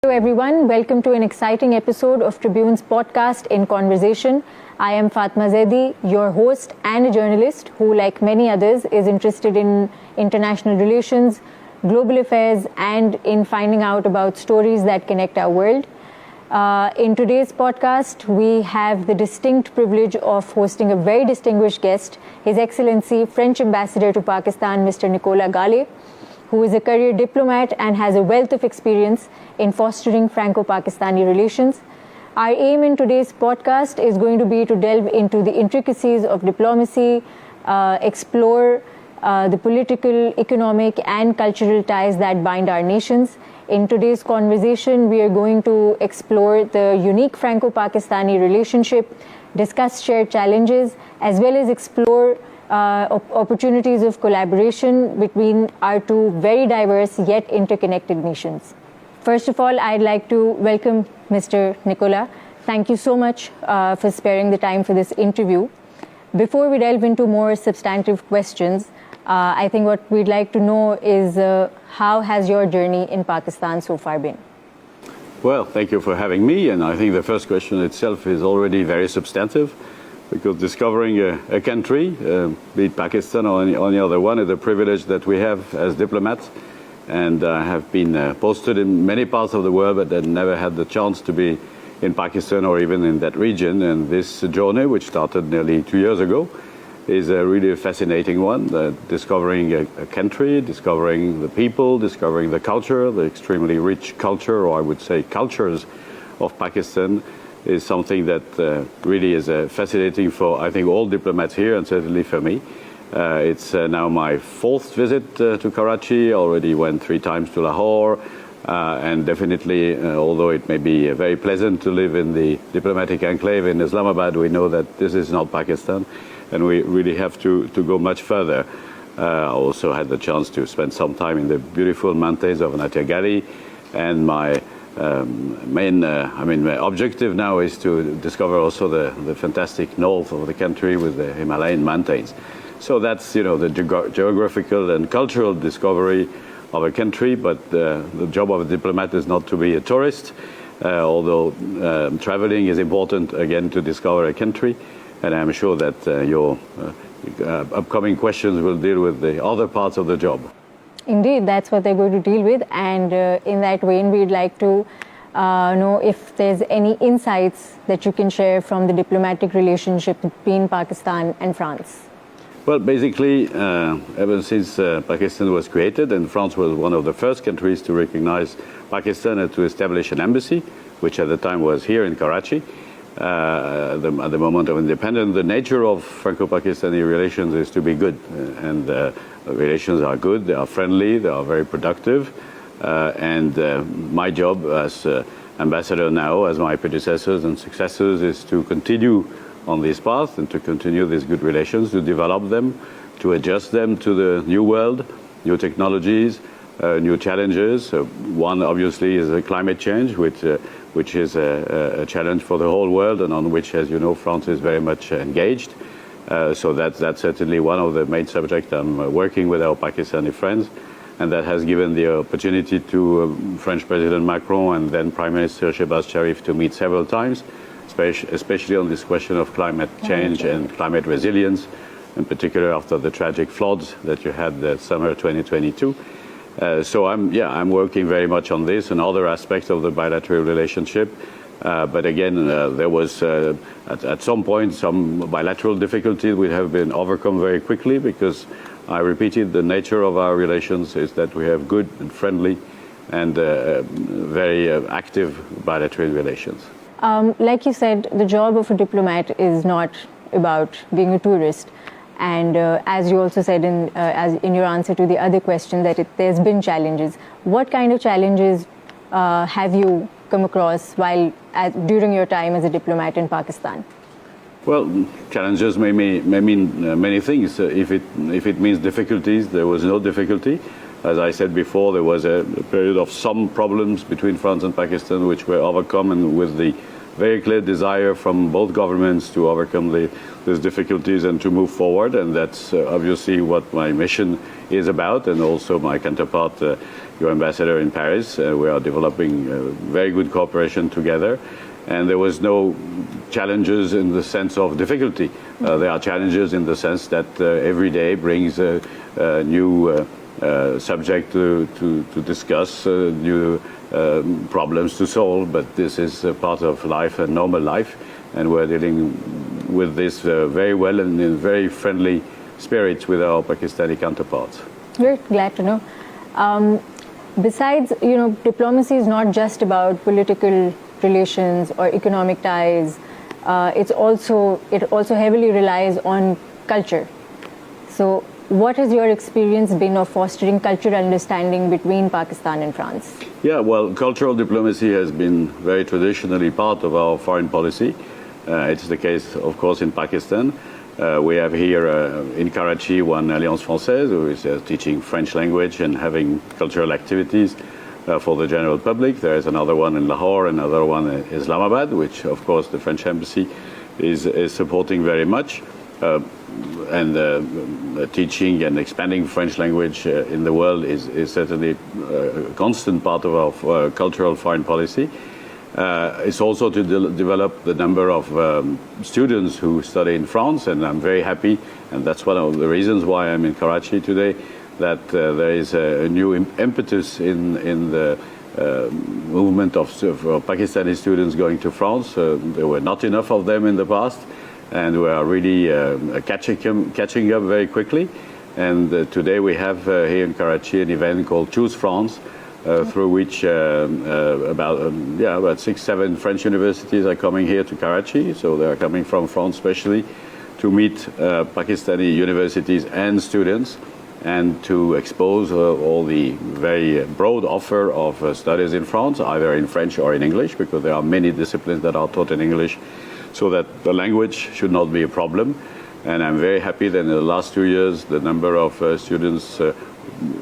Hello everyone, welcome to an exciting episode of Tribune's podcast In Conversation. I am Fatma Zaidi, your host and a journalist who, like many others, is interested in international relations, global affairs, and in finding out about stories that connect our world. In today's podcast, we have the distinct privilege of hosting a very distinguished guest, His Excellency French Ambassador to Pakistan, Mr. Nicolas GALEY, who is a career diplomat and has a wealth of experience in fostering Franco-Pakistani relations. Our aim in today's podcast is going to be to delve into the intricacies of diplomacy, explore the political, economic, and cultural ties that bind our nations. In today's conversation, we are going to explore the unique Franco-Pakistani relationship, discuss shared challenges, as well as explore opportunities of collaboration between our two very diverse yet interconnected nations. First of all, I'd like to welcome Mr. Nicolas. Thank you so much for sparing the time for this interview. Before we delve into more substantive questions, I think what we'd like to know is how has your journey in Pakistan so far been? Well, thank you for having me, and I think the first question itself is already very substantive, because discovering a country, be it Pakistan or any other one, is a privilege that we have as diplomats, and I have been posted in many parts of the world, but then never had the chance to be in Pakistan or even in that region. And this journey, which started nearly 2 years ago, is really a fascinating one, discovering a country, discovering the people, discovering the culture, the extremely rich culture, or I would say cultures of Pakistan, is something that really is fascinating for, I think, all diplomats here, and certainly for me. It's now my fourth visit to Karachi. I already went 3 times to Lahore, and definitely, although it may be very pleasant to live in the diplomatic enclave in Islamabad, we know that this is not Pakistan, and we really have to go much further. I also had the chance to spend some time in the beautiful mountains of Nicolas, and my my objective now is to discover also the fantastic north of the country with the Himalayan mountains. So that's, the geographical and cultural discovery of a country, but the job of a diplomat is not to be a tourist, although traveling is important, again, to discover a country. And I'm sure that your upcoming questions will deal with the other parts of the job. Indeed, that's what they're going to deal with. And in that vein, we'd like to know if there's any insights that you can share from the diplomatic relationship between Pakistan and France. Well, basically, ever since Pakistan was created, and France was one of the first countries to recognize Pakistan and to establish an embassy, which at the time was here in Karachi. At the moment of independence, the nature of Franco-Pakistani relations is to be good, and relations are good, they are friendly, they are very productive, and my job as ambassador now, as my predecessors and successors, is to continue on this path and to continue these good relations, to develop them, to adjust them to the new world, new technologies, new challenges. One obviously is climate change, which is a challenge for the whole world, and on which, as you know, France is very much engaged. So that's certainly one of the main subjects I'm working with our Pakistani friends, and that has given the opportunity to French President Macron and then Prime Minister Shehbaz Sharif to meet several times, especially on this question of climate change and climate resilience, in particular after the tragic floods that you had the summer 2022. So I'm working very much on this and other aspects of the bilateral relationship. But again, there was at some point some bilateral difficulties which have been overcome very quickly, because I repeated, the nature of our relations is that we have good and friendly and very active bilateral relations. Like you said, the job of a diplomat is not about being a tourist. And as you also said in your answer to the other question, that there's been challenges. What kind of challenges have you come across during your time as a diplomat in Pakistan? Well, challenges may mean many things. If it means difficulties, there was no difficulty. As I said before, there was a period of some problems between France and Pakistan which were overcome, and with the very clear desire from both governments to overcome these difficulties and to move forward. And that's obviously what my mission is about, and also my counterpart your ambassador in Paris. We are developing very good cooperation together. And there was no challenges in the sense of difficulty. There are challenges in the sense that every day brings a new subject to discuss, new problems to solve, but this is part of life, a normal life, and we're dealing with this very well and in very friendly spirits with our Pakistani counterparts. Great, glad to know. Besides, diplomacy is not just about political relations or economic ties. It also heavily relies on culture. So, what has your experience been of fostering cultural understanding between Pakistan and France? Yeah, well, cultural diplomacy has been very traditionally part of our foreign policy. It's the case, of course, in Pakistan. We have here in Karachi one Alliance Française who is teaching French language and having cultural activities for the general public. There is another one in Lahore, another one in Islamabad, which of course the French embassy is supporting very much. And teaching and expanding French language in the world is certainly a constant part of our cultural foreign policy. It's also to develop the number of students who study in France, and I'm very happy, and that's one of the reasons why I'm in Karachi today, that there is a new impetus in the movement of Pakistani students going to France. There were not enough of them in the past, and we are really catching up very quickly. And today we have here in Karachi an event called Choose France, through which about 6-7 French universities are coming here to Karachi. So they are coming from France especially to meet Pakistani universities and students, and to expose all the very broad offer of studies in France, either in French or in English, because there are many disciplines that are taught in English, so that the language should not be a problem. And I'm very happy that in the last 2 years, the number of students,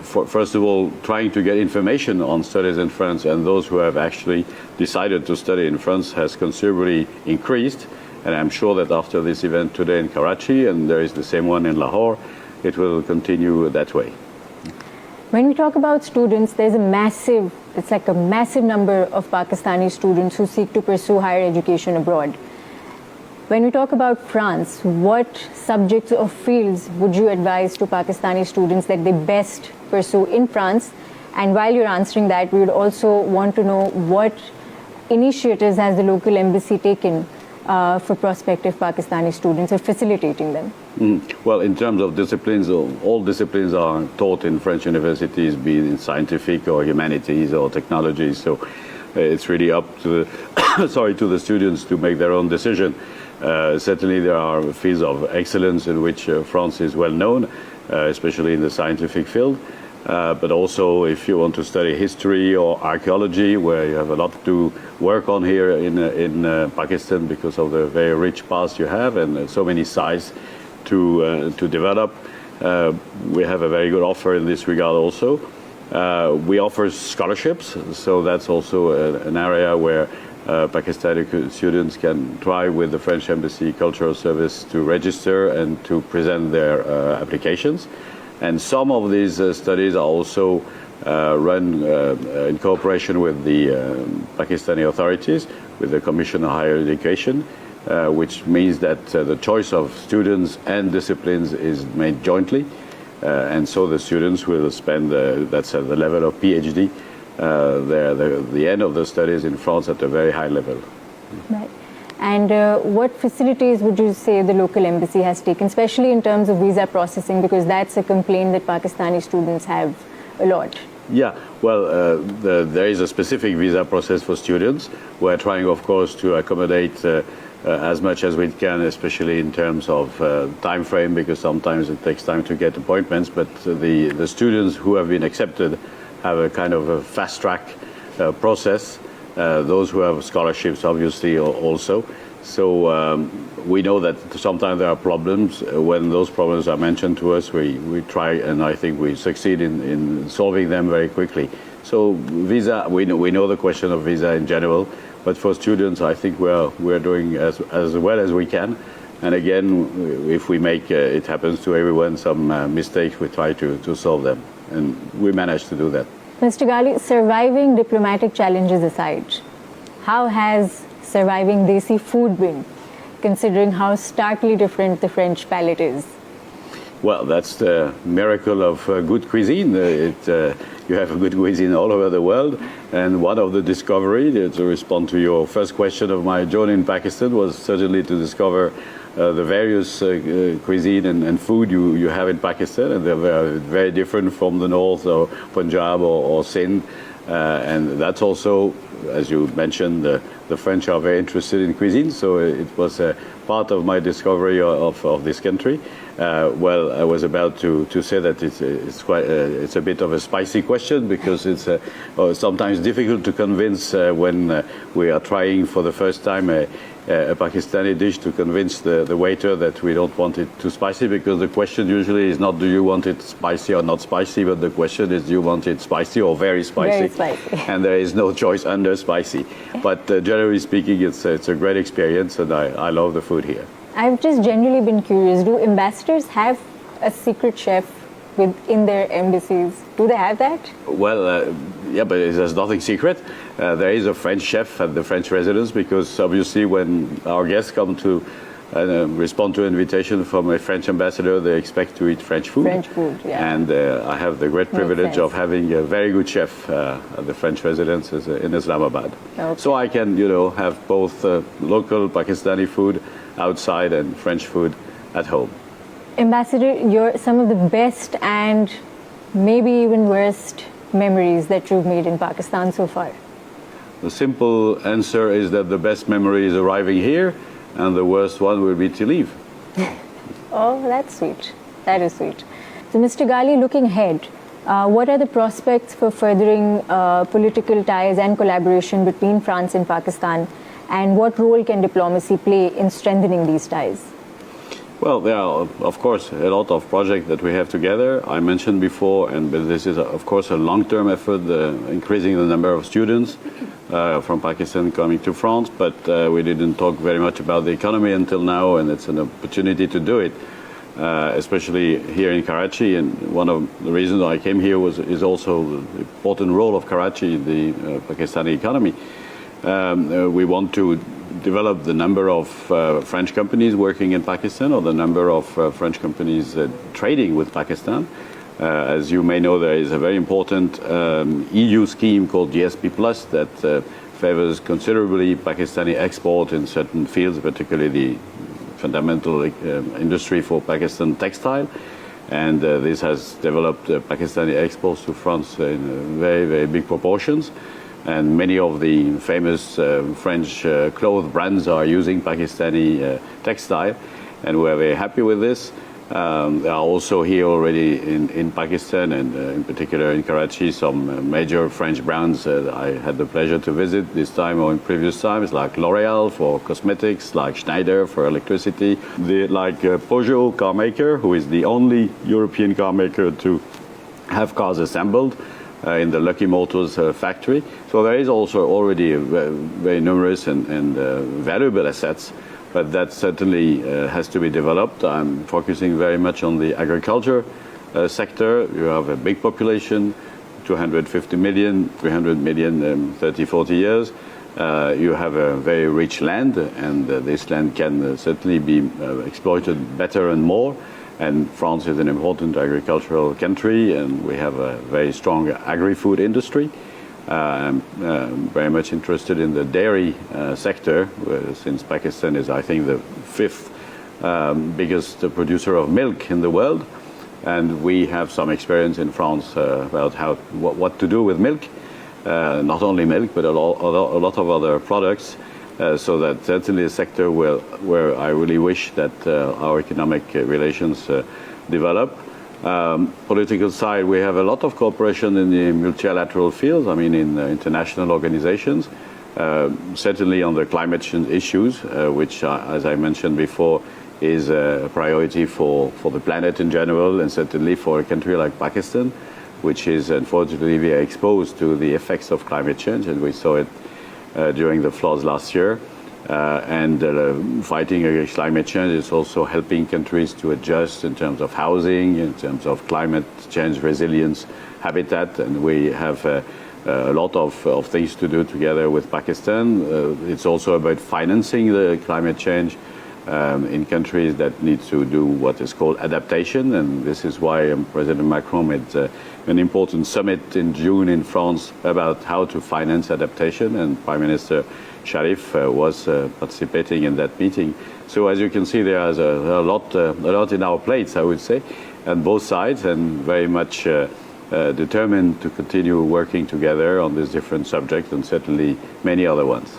first of all, trying to get information on studies in France, and those who have actually decided to study in France has considerably increased. And I'm sure that after this event today in Karachi, and there is the same one in Lahore, it will continue that way. When we talk about students, there's a massive number of Pakistani students who seek to pursue higher education abroad. When we talk about France, what subjects or fields would you advise to Pakistani students that they best pursue in France? And while you're answering that, we would also want to know what initiatives has the local embassy taken for prospective Pakistani students or facilitating them? Well, in terms of disciplines, all disciplines are taught in French universities, be it in scientific or humanities or technology. So it's really up to the students to make their own decision. Certainly there are fields of excellence in which France is well known, especially in the scientific field. But also if you want to study history or archaeology, where you have a lot to work on here in Pakistan because of the very rich past you have and so many sites to develop. We have a very good offer in this regard also. We offer scholarships, so that's also an area where Pakistani students can try with the French Embassy Cultural Service to register and to present their applications. And some of these studies are also run in cooperation with the Pakistani authorities, with the Commission on Higher Education, which means that the choice of students and disciplines is made jointly. And so the students will spend, that's at the level of PhD, the end of the studies in France at a very high level. Right. And what facilities would you say the local embassy has taken, especially in terms of visa processing, because that's a complaint that Pakistani students have a lot? Yeah, well, there is a specific visa process for students. We're trying, of course, to accommodate as much as we can, especially in terms of time frame, because sometimes it takes time to get appointments. But the students who have been accepted have a kind of a fast-track process. Those who have scholarships, obviously, also. So we know that sometimes there are problems. When those problems are mentioned to us, we try, and I think we succeed in solving them very quickly. So visa, we know the question of visa in general, but for students, I think we're doing as well as we can. And again, if we make, it happens to everyone, some mistakes, we try to solve them. And we manage to do that. Mr. Galey, surviving diplomatic challenges aside, how has surviving desi food been, considering how starkly different the French palate is? Well, that's the miracle of good cuisine. You have a good cuisine all over the world, and one of the discoveries, to respond to your first question of my journey in Pakistan, was certainly to discover the various cuisine and food you have in Pakistan, and they're very different from the north or Punjab or Sindh. And that's also, as you mentioned, the French are very interested in cuisine, so it was part of my discovery of this country. Well, I was about to say that it's a bit of a spicy question, because it's sometimes difficult to convince when we are trying for the first time a Pakistani dish, to convince the waiter that we don't want it too spicy, because the question usually is not do you want it spicy or not spicy, but the question is do you want it spicy or very spicy? Very spicy. And there is no choice under spicy. But generally speaking, it's a great experience, and I love the food here. I've just generally been curious, do ambassadors have a secret chef in their embassies? Do they have that? Well, yeah, but there's nothing secret. There is a French chef at the French residence, because obviously when our guests come to respond to an invitation from a French ambassador, they expect to eat French food. French food, yeah. And I have the great privilege of having a very good chef at the French residence in Islamabad. Okay. So I can, have both local Pakistani food outside and French food at home. Ambassador, some of the best and maybe even worst memories that you've made in Pakistan so far? The simple answer is that the best memory is arriving here, and the worst one will be to leave. Oh, that's sweet. That is sweet. So, Mr. Galey, looking ahead, what are the prospects for furthering political ties and collaboration between France and Pakistan, and what role can diplomacy play in strengthening these ties? Well, there are, of course, a lot of projects that we have together. I mentioned before, but this is, of course, a long-term effort, increasing the number of students from Pakistan coming to France. But we didn't talk very much about the economy until now, and it's an opportunity to do it, especially here in Karachi. And one of the reasons I came here is also the important role of Karachi in the Pakistani economy. We want to develop the number of French companies working in Pakistan, or the number of French companies trading with Pakistan. As you may know, there is a very important EU scheme called GSP Plus that favors considerably Pakistani export in certain fields, particularly the fundamental industry for Pakistan textile. And this has developed Pakistani exports to France in very, very big proportions. And many of the famous French clothes brands are using Pakistani textile, and we're very happy with this. There are also here already in Pakistan, and in particular in Karachi, some major French brands I had the pleasure to visit this time or in previous times, like L'Oreal for cosmetics, like Schneider for electricity, like Peugeot car maker, who is the only European car maker to have cars assembled in the Lucky Motors factory. So there is also already very numerous and valuable assets, but that certainly has to be developed. I'm focusing very much on the agriculture sector. You have a big population, 250 million, 300 million, 30, 40 years. You have a very rich land, and this land can certainly be exploited better and more. And France is an important agricultural country, and we have a very strong agri-food industry. I'm very much interested in the dairy sector, since Pakistan is, I think, the fifth biggest producer of milk in the world. And we have some experience in France about what to do with milk, not only milk, but a lot of other products. So that's certainly a sector where I really wish that our economic relations develop. Political side, we have a lot of cooperation in the multilateral field, in international organizations, certainly on the climate change issues, which, as I mentioned before, is a priority for the planet in general, and certainly for a country like Pakistan, which is unfortunately very exposed to the effects of climate change, and we saw it during the floods last year. Fighting against climate change is also helping countries to adjust in terms of housing, in terms of climate change resilience, habitat, and we have a lot of things to do together with Pakistan. It's also about financing the climate change in countries that need to do what is called adaptation, and this is why President Macron made an important summit in June in France about how to finance adaptation, and Prime Minister Sharif was participating in that meeting. So as you can see, there is a lot in our plates, I would say, on both sides, and very much determined to continue working together on this different subject and certainly many other ones.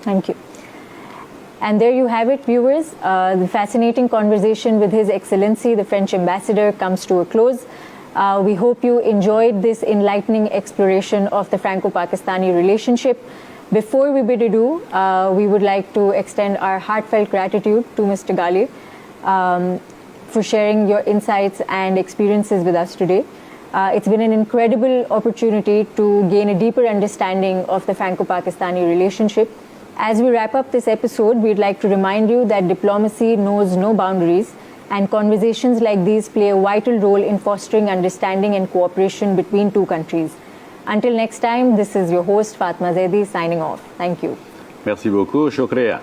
Thank you. And there you have it, viewers. The fascinating conversation with His Excellency, the French Ambassador, comes to a close. We hope you enjoyed this enlightening exploration of the Franco-Pakistani relationship. Before we bid adieu, we would like to extend our heartfelt gratitude to Mr. GALEY for sharing your insights and experiences with us today. It's been an incredible opportunity to gain a deeper understanding of the Franco-Pakistani relationship. As we wrap up this episode, we'd like to remind you that diplomacy knows no boundaries, and conversations like these play a vital role in fostering understanding and cooperation between two countries. Until next time, this is your host Fatma Zaidi signing off. Thank you. Merci beaucoup. Shukriya.